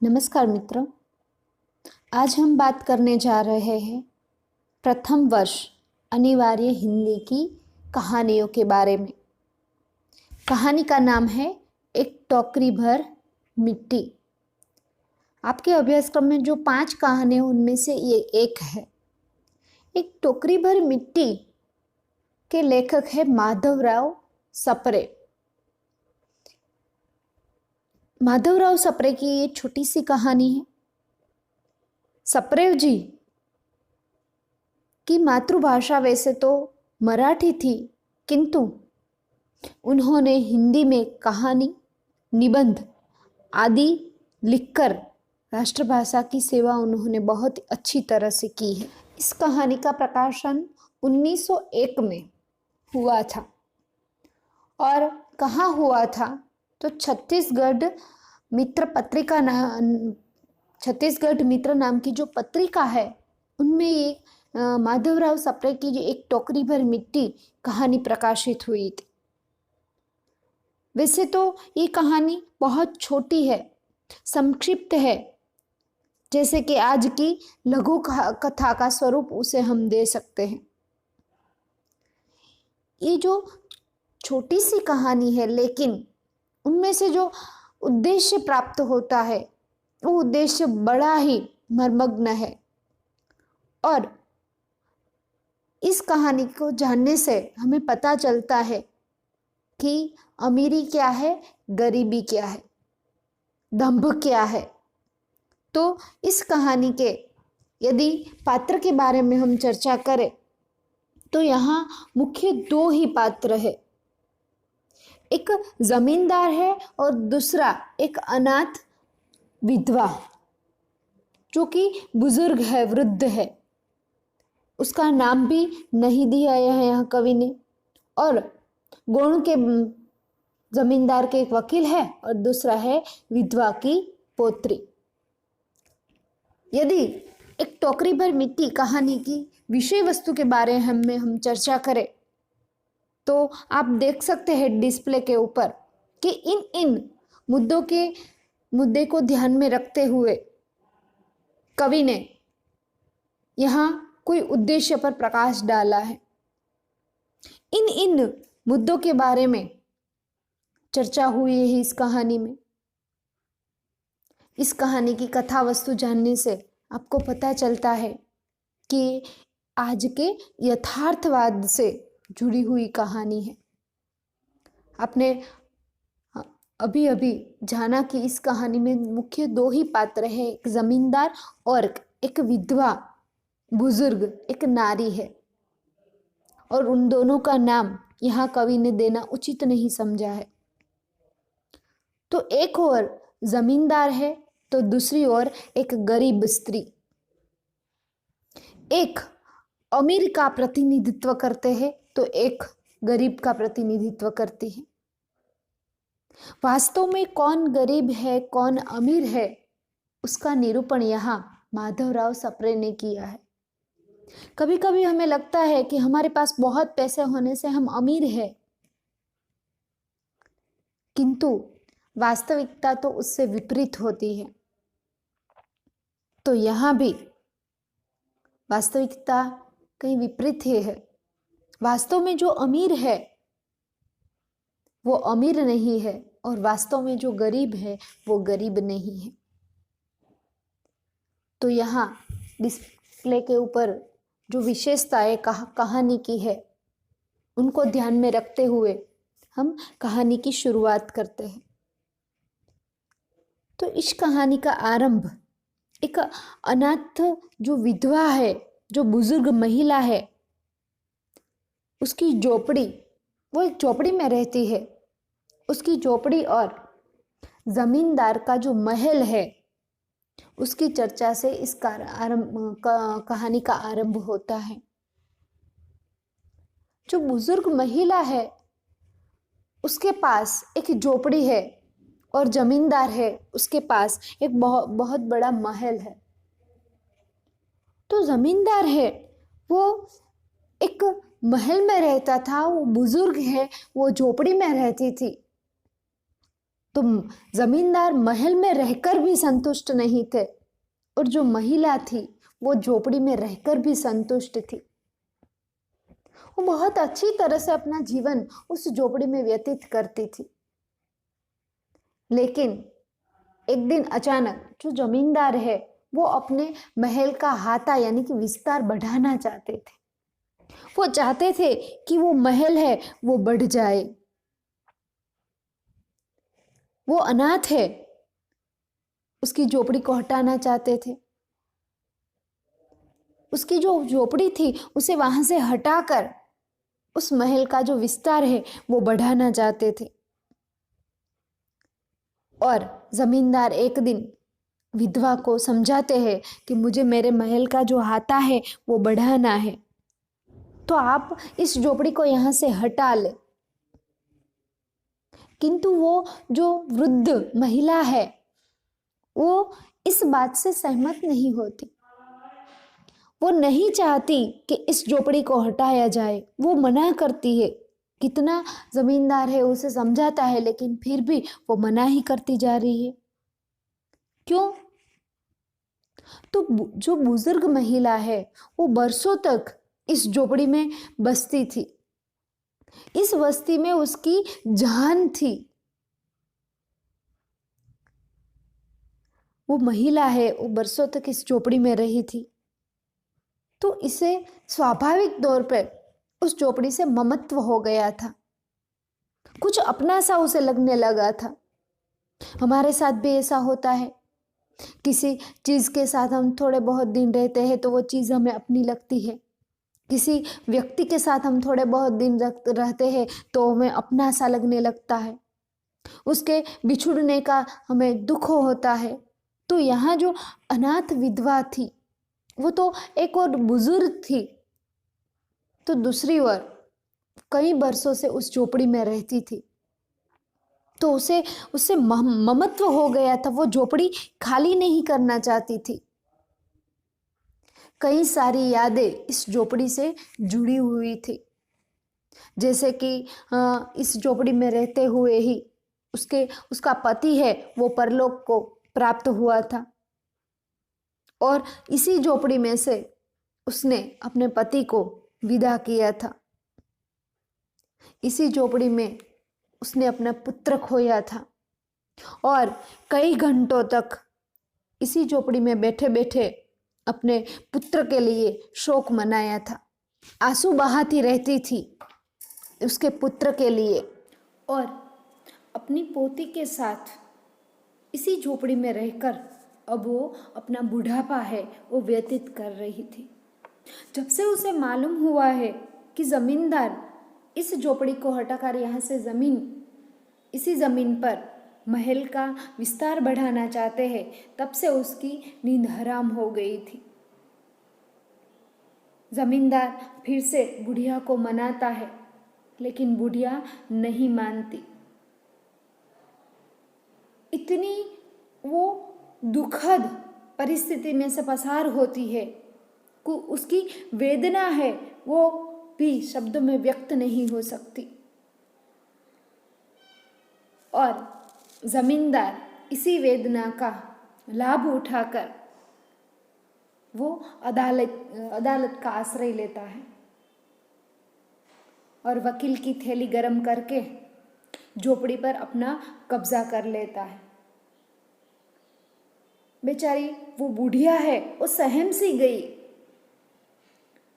नमस्कार मित्रों। आज हम बात करने जा रहे हैं प्रथम वर्ष अनिवार्य हिंदी की कहानियों के बारे में। कहानी का नाम है एक टोकरी भर मिट्टी। आपके अभ्यासक्रम में जो 5 कहानियां उनमें से ये एक है। एक टोकरी भर मिट्टी के लेखक है माधवराव सप्रे। माधवराव सप्रे की ये छोटी सी कहानी है। सप्रे जी की मातृभाषा वैसे तो मराठी थी, किंतु उन्होंने हिंदी में कहानी, निबंध आदि लिखकर राष्ट्रभाषा की सेवा उन्होंने बहुत अच्छी तरह से की है। इस कहानी का प्रकाशन 1901 में हुआ था और कहाँ हुआ था तो छत्तीसगढ़ मित्र नाम की जो पत्रिका है उनमें ये माधवराव सप्रे की एक टोकरी भर मिट्टी कहानी प्रकाशित हुई थी। वैसे तो ये कहानी बहुत छोटी है, संक्षिप्त है, जैसे कि आज की लघु कथा का स्वरूप उसे हम दे सकते हैं। ये जो छोटी सी कहानी है, लेकिन उनमें से जो उद्देश्य प्राप्त होता है वो उद्देश्य बड़ा ही मर्मज्ञ है। और इस कहानी को जानने से हमें पता चलता है कि अमीरी क्या है, गरीबी क्या है, दंभ क्या है। तो इस कहानी के यदि पात्र के बारे में हम चर्चा करें तो यहाँ मुख्य 2 ही पात्र है। एक जमींदार है और दूसरा एक अनाथ विधवा जो कि बुजुर्ग है, वृद्ध है। उसका नाम भी नहीं दिया है यहाँ कवि ने। और गोण के जमींदार के एक वकील है और दूसरा है विधवा की पोत्री। यदि एक टोकरी भर मिट्टी कहानी की विषय वस्तु के बारे में हम चर्चा करें तो आप देख सकते हैं डिस्प्ले के ऊपर कि इन मुद्दे को ध्यान में रखते हुए कवि ने यहाँ कोई उद्देश्य पर प्रकाश डाला है। इन मुद्दों के बारे में चर्चा हुई है इस कहानी में। इस कहानी की कथा वस्तु जानने से आपको पता चलता है कि आज के यथार्थवाद से जुड़ी हुई कहानी है। आपने अभी अभी जाना कि इस कहानी में मुख्य 2 ही पात्र है, एक जमींदार और एक विधवा बुजुर्ग, एक नारी है। और उन दोनों का नाम यहाँ कवि ने देना उचित नहीं समझा है। तो एक और जमींदार है तो दूसरी ओर एक गरीब स्त्री। एक अमीर का प्रतिनिधित्व करते हैं तो एक गरीब का प्रतिनिधित्व करती है। वास्तव में कौन गरीब है, कौन अमीर है, उसका निरूपण यहाँ माधवराव सप्रे ने किया है। कभी कभी हमें लगता है कि हमारे पास बहुत पैसे होने से हम अमीर हैं, किंतु वास्तविकता तो उससे विपरीत होती है। तो यहाँ भी वास्तविकता कहीं विपरीत ही है। वास्तव में जो अमीर है वो अमीर नहीं है और वास्तव में जो गरीब है वो गरीब नहीं है। तो यहाँ डिस्प्ले के ऊपर जो विशेषताएं कहानी की है उनको ध्यान में रखते हुए हम कहानी की शुरुआत करते हैं। तो इस कहानी का आरंभ एक अनाथ जो विधवा है, जो बुजुर्ग महिला है, उसकी झोपड़ी, वो एक झोपड़ी में रहती है। उसकी झोपड़ी और जमींदार का जो महल है उसकी चर्चा से इस कहानी का आरंभ होता है। जो बुजुर्ग महिला है उसके पास एक झोपड़ी है और जमींदार है उसके पास एक बहुत बड़ा महल है। तो जमींदार है वो एक महल में रहता था, वो बुजुर्ग है वो झोपड़ी में रहती थी। तो जमींदार महल में रहकर भी संतुष्ट नहीं थे और जो महिला थी वो झोपड़ी में रहकर भी संतुष्ट थी। वो बहुत अच्छी तरह से अपना जीवन उस झोपड़ी में व्यतीत करती थी। लेकिन एक दिन अचानक जो जमींदार है वो अपने महल का हाता यानी कि विस्तार बढ़ाना चाहते थे। वो चाहते थे कि वो महल है वो बढ़ जाए। वो अनाथ है, उसकी झोपड़ी को हटाना चाहते थे। उसकी जो झोपड़ी थी उसे वहां से हटाकर उस महल का जो विस्तार है वो बढ़ाना चाहते थे। और जमींदार एक दिन विधवा को समझाते हैं कि मुझे मेरे महल का जो हाता है वो बढ़ाना है, तो आप इस झोपड़ी को यहाँ से हटा ले। किंतु वो जो वृद्ध महिला है वो इस बात से सहमत नहीं होती। वो नहीं चाहती कि इस झोपड़ी को हटाया जाए, वो मना करती है। कितना जमींदार है उसे समझाता है लेकिन फिर भी वो मना ही करती जा रही है। क्यों? तो जो बुजुर्ग महिला है वो बरसों तक इस झोपड़ी में बसती थी। इस बस्ती में उसकी जान थी। वो महिला है वो बरसों तक इस झोपड़ी में रही थी, तो इसे स्वाभाविक तौर पे उस झोपड़ी से ममत्व हो गया था। कुछ अपना सा उसे लगने लगा था। हमारे साथ भी ऐसा होता है। किसी चीज के साथ हम थोड़े बहुत दिन रहते हैं तो वो चीज हमें अपनी लगती है। किसी व्यक्ति के साथ हम थोड़े बहुत दिन रहते हैं तो हमें अपना सा लगने लगता है। उसके बिछुड़ने का हमें दुख होता है। तो यहाँ जो अनाथ विधवा थी वो तो एक और बुजुर्ग थी, तो दूसरी ओर कई बरसों से उस झोपड़ी में रहती थी, तो उससे ममत्व हो गया था। वो झोपड़ी खाली नहीं करना चाहती थी। कई सारी यादें इस झोपड़ी से जुड़ी हुई थी। जैसे कि इस झोपड़ी में रहते हुए ही उसका पति है वो परलोक को प्राप्त हुआ था और इसी झोपड़ी में से उसने अपने पति को विदा किया था। इसी झोपड़ी में उसने अपना पुत्र खोया था और कई घंटों तक इसी झोपड़ी में बैठे बैठे अपने पुत्र के लिए शोक मनाया था। आंसू बहाती रहती थी उसके पुत्र के लिए और अपनी पोती के साथ इसी झोपड़ी में रहकर अब वो अपना बुढ़ापा है वो व्यतीत कर रही थी। जब से उसे मालूम हुआ है कि जमींदार इस झोपड़ी को हटाकर यहाँ से इसी जमीन पर महल का विस्तार बढ़ाना चाहते हैं, तब से उसकी नींद हराम हो गई थी। जमींदार फिर से बुढ़िया को मनाता है लेकिन बुढ़िया नहीं मानती। इतनी वो दुखद परिस्थिति में से पसार होती है कि उसकी वेदना है वो भी शब्द में व्यक्त नहीं हो सकती। और जमींदार इसी वेदना का लाभ उठाकर वो अदालत का आश्रय लेता है और वकील की थैली गरम करके झोपड़ी पर अपना कब्जा कर लेता है। बेचारी वो बुढ़िया है वो सहम सी गई।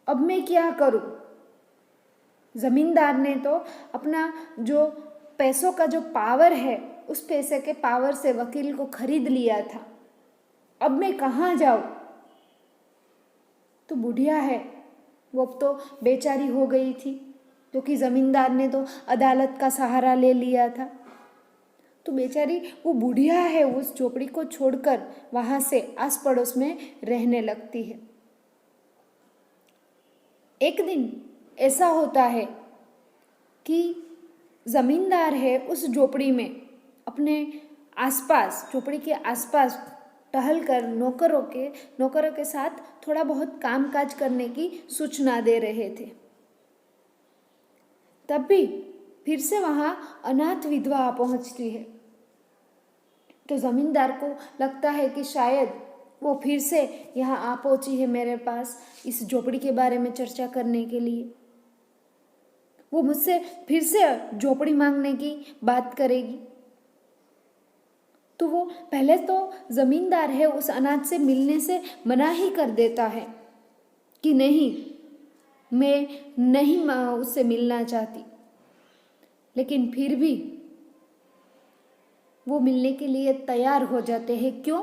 अब मैं क्या करूं? जमींदार ने तो अपना जो पैसों का जो पावर है उस पैसे के पावर से वकील को खरीद लिया था। अब मैं कहाँ जाऊं? तो बुढ़िया है वो अब तो बेचारी हो गई थी क्योंकि जमींदार ने तो अदालत का सहारा ले लिया था। तो बेचारी वो बुढ़िया है उस झोपड़ी को छोड़कर वहां से आस पड़ोस में रहने लगती है। एक दिन ऐसा होता है कि जमींदार है उस झोपड़ी में अपने आसपास झोपड़ी के आसपास टहल कर नौकरों के साथ थोड़ा बहुत कामकाज करने की सूचना दे रहे थे। तब भी फिर से वहां अनाथ विधवा पहुंचती है तो ज़मींदार को लगता है कि शायद वो फिर से यहाँ आ पहुँची है मेरे पास इस झोपड़ी के बारे में चर्चा करने के लिए। वो मुझसे फिर से झोपड़ी मांगने की बात करेगी। तो वो पहले तो ज़मींदार है, उस अनाज से मिलने से मना ही कर देता है कि नहीं, मैं नहीं उससे मिलना चाहती। लेकिन फिर भी वो मिलने के लिए तैयार हो जाते हैं। क्यों?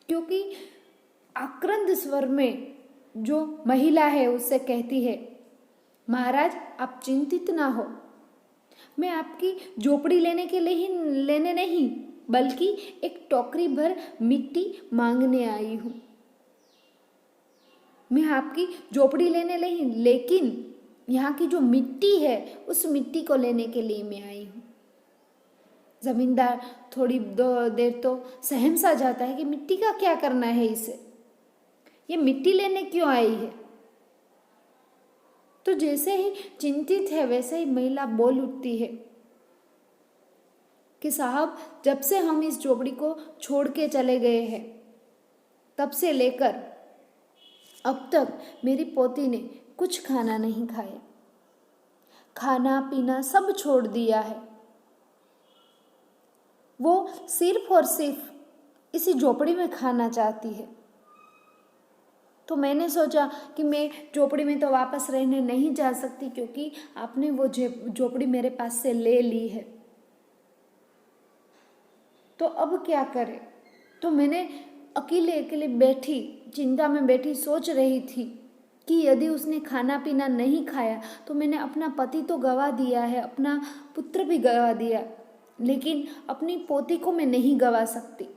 क्योंकि आक्रांत स्वर में जो महिला है उससे कहती है, महाराज आप चिंतित ना हो, मैं आपकी झोपड़ी लेने नहीं बल्कि एक टोकरी भर मिट्टी मांगने आई हूँ। मैं आपकी झोपड़ी लेने नहीं, लेकिन यहाँ की जो मिट्टी है उस मिट्टी को लेने के लिए मैं आई हूँ। जमींदार थोड़ी देर तो सहम सा जाता है कि मिट्टी का क्या करना है इसे, ये मिट्टी लेने क्यों आई है। तो जैसे ही चिंतित है वैसे ही महिला बोल उठती है कि साहब, जब से हम इस झोपड़ी को छोड़ के चले गए हैं तब से लेकर अब तक मेरी पोती ने कुछ खाना नहीं खाया, खाना पीना सब छोड़ दिया है। वो सिर्फ और सिर्फ इसी झोपड़ी में खाना चाहती है। तो मैंने सोचा कि मैं झोपड़ी में तो वापस रहने नहीं जा सकती, क्योंकि आपने वो झोपड़ी मेरे पास से ले ली है। तो अब क्या करें? तो मैंने अकेले अकेले बैठी, चिंता में बैठी सोच रही थी कि यदि उसने खाना पीना नहीं खाया तो मैंने अपना पति तो गवा दिया है, अपना पुत्र भी गवा दिया, लेकिन अपनी पोती को मैं नहीं गवा सकती।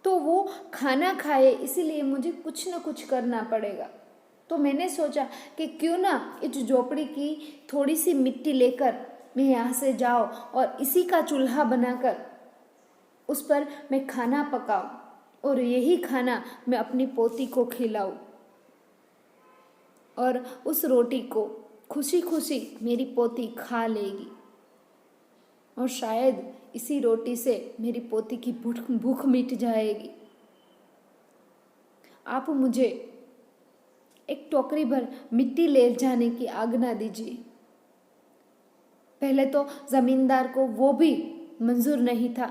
तो वो खाना खाए, इसीलिए मुझे कुछ न कुछ करना पड़ेगा। तो मैंने सोचा कि क्यों ना इस झोपड़ी की थोड़ी सी मिट्टी लेकर मैं यहाँ से जाऊँ और इसी का चूल्हा बनाकर उस पर मैं खाना पकाऊं और यही खाना मैं अपनी पोती को खिलाऊं, और उस रोटी को खुशी खुशी मेरी पोती खा लेगी, और शायद इसी रोटी से मेरी पोती की भूख मिट जाएगी। आप मुझे एक टोकरी भर मिट्टी ले जाने की आज्ञा दीजिए। पहले तो जमींदार को वो भी मंजूर नहीं था,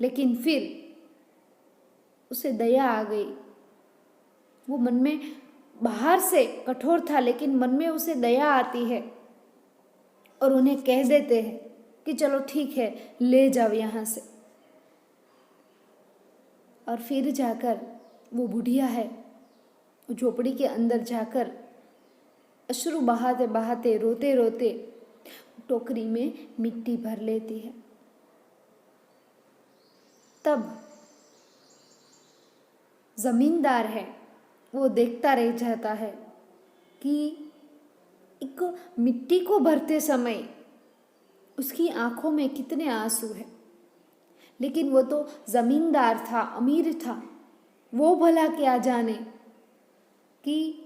लेकिन फिर उसे दया आ गई। वो मन में बाहर से कठोर था, लेकिन मन में उसे दया आती है और उन्हें कह देते हैं कि चलो ठीक है, ले जाओ यहाँ से। और फिर जाकर वो बुढ़िया है झोपड़ी के अंदर जाकर अश्रु बहाते बहाते रोते रोते टोकरी में मिट्टी भर लेती है। तब जमींदार है वो देखता रह जाता है कि एक मिट्टी को भरते समय उसकी आंखों में कितने आंसू हैं। लेकिन वो तो जमींदार था, अमीर था, वो भला क्या जाने कि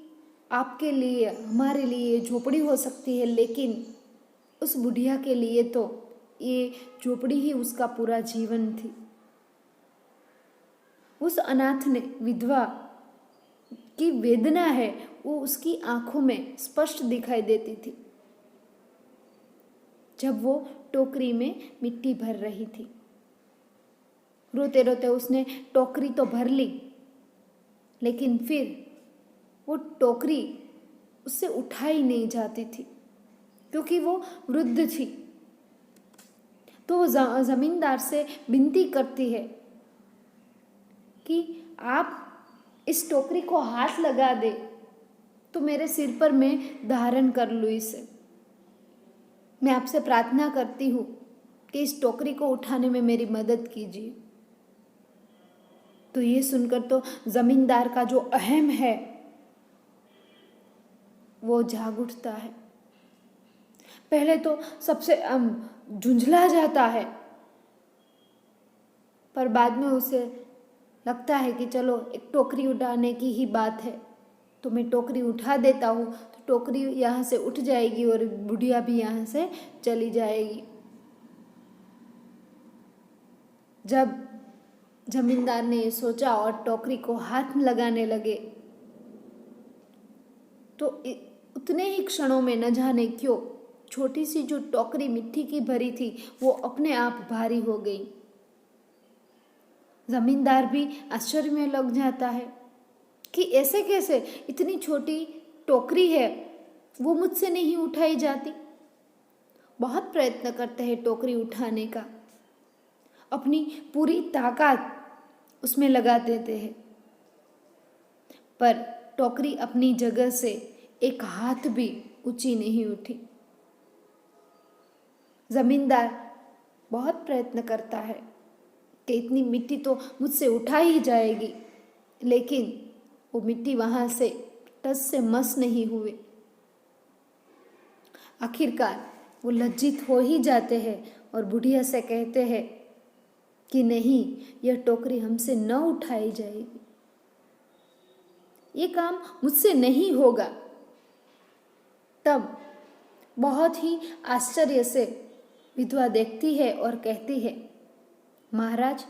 आपके लिए, हमारे लिए झोपड़ी हो सकती है, लेकिन उस बुढ़िया के लिए तो ये झोपड़ी ही उसका पूरा जीवन थी। उस अनाथ ने, विधवा की वेदना है वो उसकी आंखों में स्पष्ट दिखाई देती थी जब वो टोकरी में मिट्टी भर रही थी। रोते रोते उसने टोकरी तो भर ली, लेकिन फिर वो टोकरी उससे उठाई नहीं जाती थी, क्योंकि वो वृद्ध थी। तो वो जमींदार से विनती करती है कि आप इस टोकरी को हाथ लगा दे तो मेरे सिर पर मैं धारण कर लूँ इसे। मैं आपसे प्रार्थना करती हूँ कि इस टोकरी को उठाने में मेरी मदद कीजिए। तो ये सुनकर तो जमींदार का जो अहम है वो जाग उठता है। पहले तो सबसे झुंझला जाता है, पर बाद में उसे लगता है कि चलो एक टोकरी उठाने की ही बात है, तो मैं टोकरी उठा देता हूँ, तो टोकरी यहाँ से उठ जाएगी और बुढ़िया भी यहाँ से चली जाएगी। जब जमींदार ने सोचा और टोकरी को हाथ में लगाने लगे तो उतने ही क्षणों में न जाने क्यों छोटी सी जो टोकरी मिट्टी की भरी थी वो अपने आप भारी हो गई। जमींदार भी आश्चर्य में लग जाता है कि ऐसे कैसे, इतनी छोटी टोकरी है वो मुझसे नहीं उठाई जाती। बहुत प्रयत्न करते हैं टोकरी उठाने का, अपनी पूरी ताकत उसमें लगा देते हैं, पर टोकरी अपनी जगह से एक हाथ भी ऊंची नहीं उठी। जमींदार बहुत प्रयत्न करता है कि इतनी मिट्टी तो मुझसे उठाई ही जाएगी, लेकिन वो मिट्टी वहां से टस से मस नहीं हुए। आखिरकार वो लज्जित हो ही जाते हैं और बुढ़िया से कहते हैं कि नहीं, यह टोकरी हमसे न उठाई जाएगी, ये काम मुझसे नहीं होगा। तब बहुत ही आश्चर्य से विधवा देखती है और कहती है, महाराज,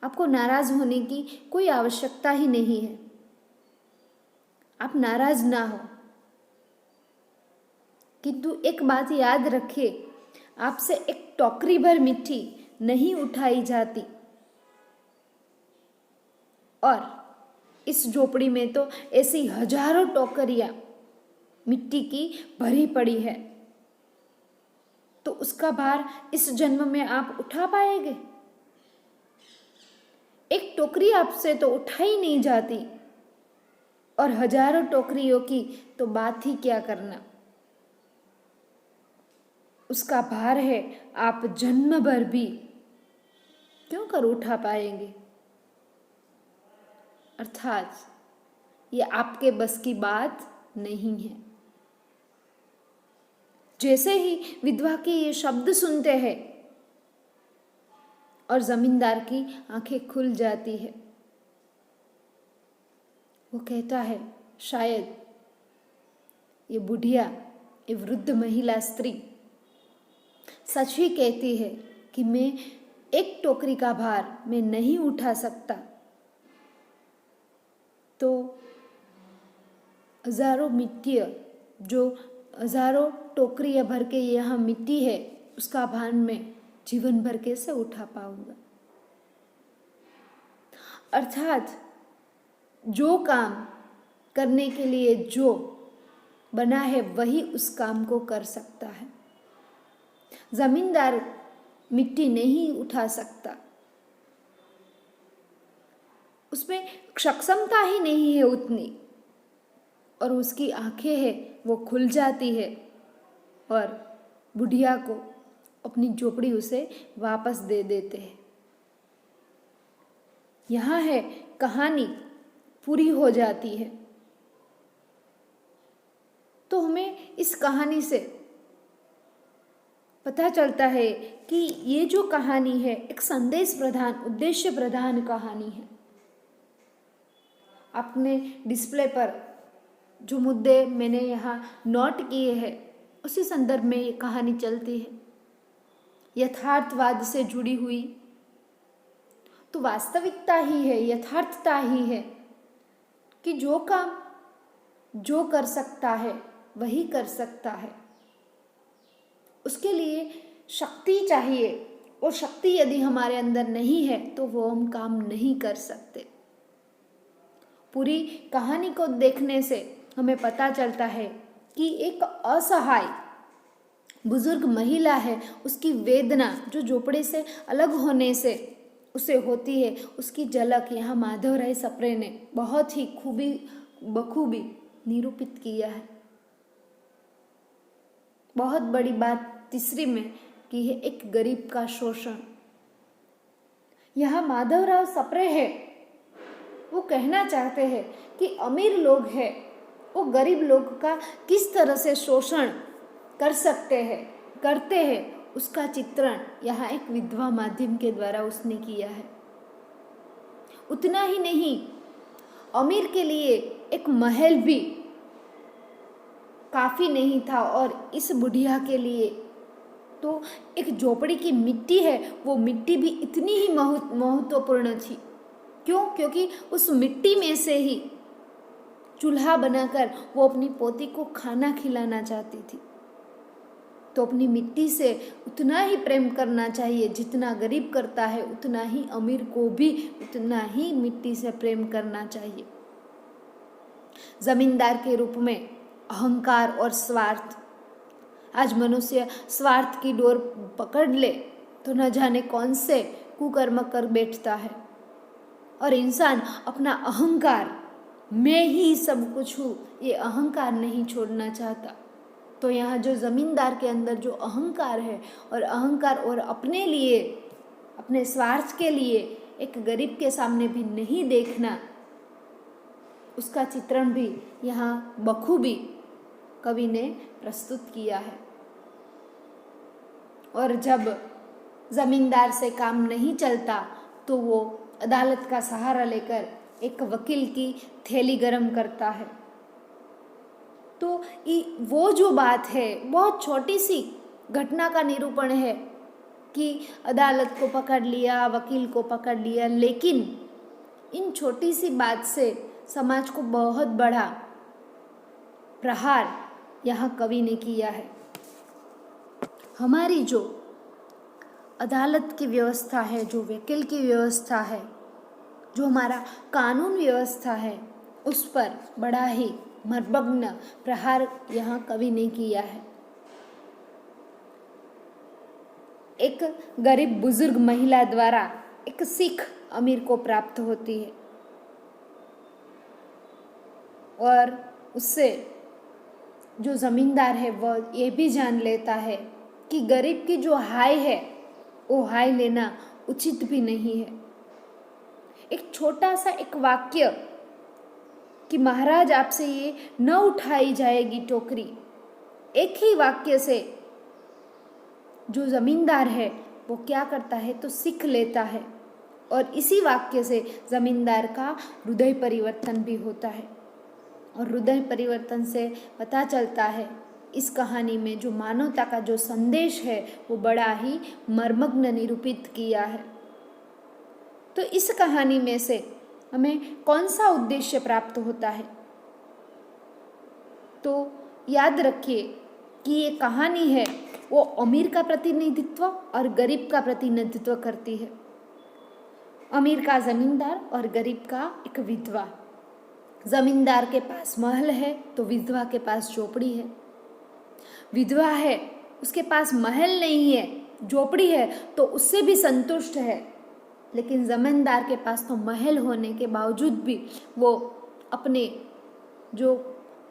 आपको नाराज होने की कोई आवश्यकता ही नहीं है, आप नाराज ना हो, किंतु एक बात याद रखिए, आपसे एक टोकरी भर मिट्टी नहीं उठाई जाती, और इस झोपड़ी में तो ऐसी हजारों टोकरियां मिट्टी की भरी पड़ी है, तो उसका भार इस जन्म में आप उठा पाएंगे? एक टोकरी आपसे तो उठाई नहीं जाती, और हजारों टोकरियों की तो बात ही क्या करना। उसका भार है आप जन्म भर भी क्यों कर उठा पाएंगे। अर्थात ये आपके बस की बात नहीं है। जैसे ही विधवा के ये शब्द सुनते हैं और जमींदार की आंखें खुल जाती है। वो कहता है, शायद ये बुढ़िया, ये वृद्ध महिला स्त्री सच ही कहती है कि मैं एक टोकरी का भार मैं नहीं उठा सकता, तो हजारों मिट्टी, जो हजारों टोकरियां भर के यहाँ मिट्टी है, उसका भार मैं जीवन भर कैसे उठा पाऊंगा। अर्थात जो काम करने के लिए जो बना है वही उस काम को कर सकता है। जमींदार मिट्टी नहीं उठा सकता, उसमें सक्षमता ही नहीं है उतनी, और उसकी आंखें हैं वो खुल जाती है और बुढ़िया को अपनी झोपड़ी उसे वापस दे देते हैं। यहाँ है कहानी पूरी हो जाती है। तो हमें इस कहानी से पता चलता है कि ये जो कहानी है एक संदेश प्रधान, उद्देश्य प्रधान कहानी है। आपने डिस्प्ले पर जो मुद्दे मैंने यहाँ नोट किए हैं उसी संदर्भ में ये कहानी चलती है। यथार्थवाद से जुड़ी हुई तो वास्तविकता ही है, यथार्थता ही है कि जो काम जो कर सकता है वही कर सकता है। उसके लिए शक्ति चाहिए, और शक्ति यदि हमारे अंदर नहीं है तो वो हम काम नहीं कर सकते। पूरी कहानी को देखने से हमें पता चलता है कि एक असहाय बुजुर्ग महिला है, उसकी वेदना जो झोपड़े से अलग होने से उसे होती है, उसकी झलक यहाँ माधव राय सप्रे ने बहुत ही बखूबी निरूपित किया है। बहुत बड़ी बात तीसरी में की है, एक गरीब का शोषण। यहाँ माधवराव सप्रे है, वो कहना चाहते हैं कि अमीर लोग हैं वो गरीब लोग का किस तरह से शोषण कर सकते हैं, करते हैं, उसका चित्रण यहाँ एक विधवा माध्यम के द्वारा उसने किया है। उतना ही नहीं, अमीर के लिए एक महल भी काफी नहीं था, और इस बुढ़िया के लिए तो एक झोपड़ी की मिट्टी है, वो मिट्टी भी इतनी ही महत्वपूर्ण थी। क्यों? क्योंकि उस मिट्टी में से ही चूल्हा बनाकर वो अपनी पोती को खाना खिलाना चाहती थी। तो अपनी मिट्टी से उतना ही प्रेम करना चाहिए, जितना गरीब करता है उतना ही अमीर को भी उतना ही मिट्टी से प्रेम करना चाहिए। जमींदार के रूप में अहंकार और स्वार्थ। आज मनुष्य स्वार्थ की डोर पकड़ ले तो न जाने कौन से कुकर्म कर बैठता है, और इंसान अपना अहंकार, मैं ही सब कुछ हूँ, ये अहंकार नहीं छोड़ना चाहता। तो यहाँ जो जमींदार के अंदर जो अहंकार है, और अहंकार और अपने लिए, अपने स्वार्थ के लिए एक गरीब के सामने भी नहीं देखना, उसका चित्रण भी यहाँ बखूबी कवि ने प्रस्तुत किया है। और जब जमींदार से काम नहीं चलता तो वो अदालत का सहारा लेकर एक वकील की थैली गरम करता है। तो वो जो बात है, बहुत छोटी सी घटना का निरूपण है कि अदालत को पकड़ लिया, वकील को पकड़ लिया, लेकिन इन छोटी सी बात से समाज को बहुत बड़ा प्रहार यहाँ कवि ने किया है। हमारी जो अदालत की व्यवस्था है, जो वकील की व्यवस्था है, जो हमारा कानून व्यवस्था है, उस पर बड़ा ही मर्मज्ञ प्रहार यहाँ कवि ने किया है। एक गरीब बुजुर्ग महिला द्वारा एक सीख अमीर को प्राप्त होती है, और उससे जो जमींदार है वह ये भी जान लेता है कि गरीब की जो हाय है वो हाय लेना उचित भी नहीं है। एक छोटा सा एक वाक्य कि महाराज आपसे ये न उठाई जाएगी टोकरी, एक ही वाक्य से जो जमींदार है वो क्या करता है तो सीख लेता है, और इसी वाक्य से जमींदार का हृदय परिवर्तन भी होता है। और हृदय परिवर्तन से पता चलता है इस कहानी में जो मानवता का जो संदेश है वो बड़ा ही मर्मज्ञ निरूपित किया है। तो इस कहानी में से हमें कौन सा उद्देश्य प्राप्त होता है? तो याद रखिए कि ये कहानी है वो अमीर का प्रतिनिधित्व और गरीब का प्रतिनिधित्व करती है। अमीर का जमींदार और गरीब का एक विधवा। जमींदार के पास महल है तो विधवा के पास झोपड़ी है। विधवा है, उसके पास महल नहीं है, झोपड़ी है, तो उससे भी संतुष्ट है। लेकिन जमींदार के पास तो महल होने के बावजूद भी वो अपने जो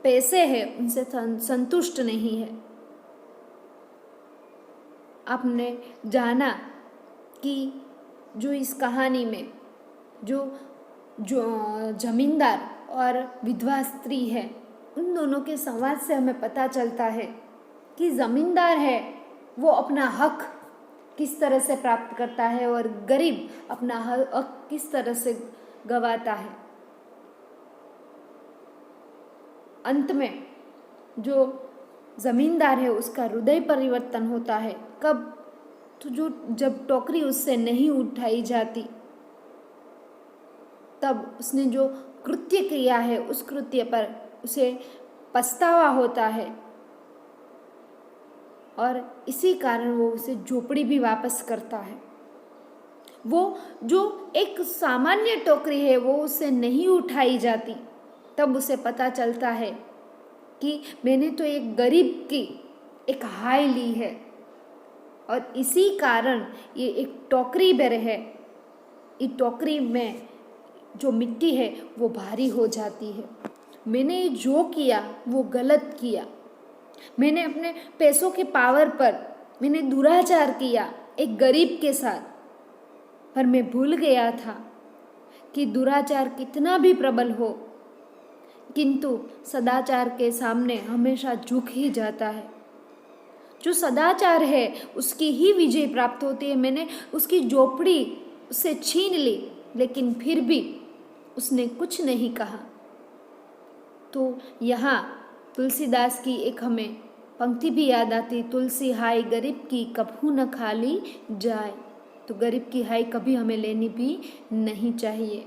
पैसे हैं उनसे संतुष्ट नहीं है। आपने जाना कि जो इस कहानी में जो जमींदार और विधवा स्त्री है, उन दोनों के संवाद से हमें पता चलता है कि जमींदार है वो अपना हक किस तरह से प्राप्त करता है और गरीब अपना हक किस तरह से गंवाता है। अंत में जो जमींदार है उसका हृदय परिवर्तन होता है। कब? तो जब टोकरी उससे नहीं उठाई जाती, तब उसने जो कृत्य किया है उस कृत्य पर उसे पछतावा होता है, और इसी कारण वो उसे झोपड़ी भी वापस करता है। वो जो एक सामान्य टोकरी है वो उसे नहीं उठाई जाती, तब उसे पता चलता है कि मैंने तो एक गरीब की एक हाय ली है, और इसी कारण ये एक टोकरी भर है। इस टोकरी में जो मिट्टी है वो भारी हो जाती है। मैंने जो किया वो गलत किया। मैंने अपने पैसों के पावर पर मैंने दुराचार किया एक गरीब के साथ, पर मैं भूल गया था कि दुराचार कितना भी प्रबल हो, किंतु सदाचार के सामने हमेशा झुक ही जाता है। जो सदाचार है उसकी ही विजय प्राप्त होती है। मैंने उसकी झोपड़ी उससे छीन ली, लेकिन फिर भी उसने कुछ नहीं कहा। तो यहाँ तुलसीदास की एक हमें पंक्ति भी याद आती, तुलसी हाय गरीब की कभू न खाली जाए। तो गरीब की हाय कभी हमें लेनी भी नहीं चाहिए।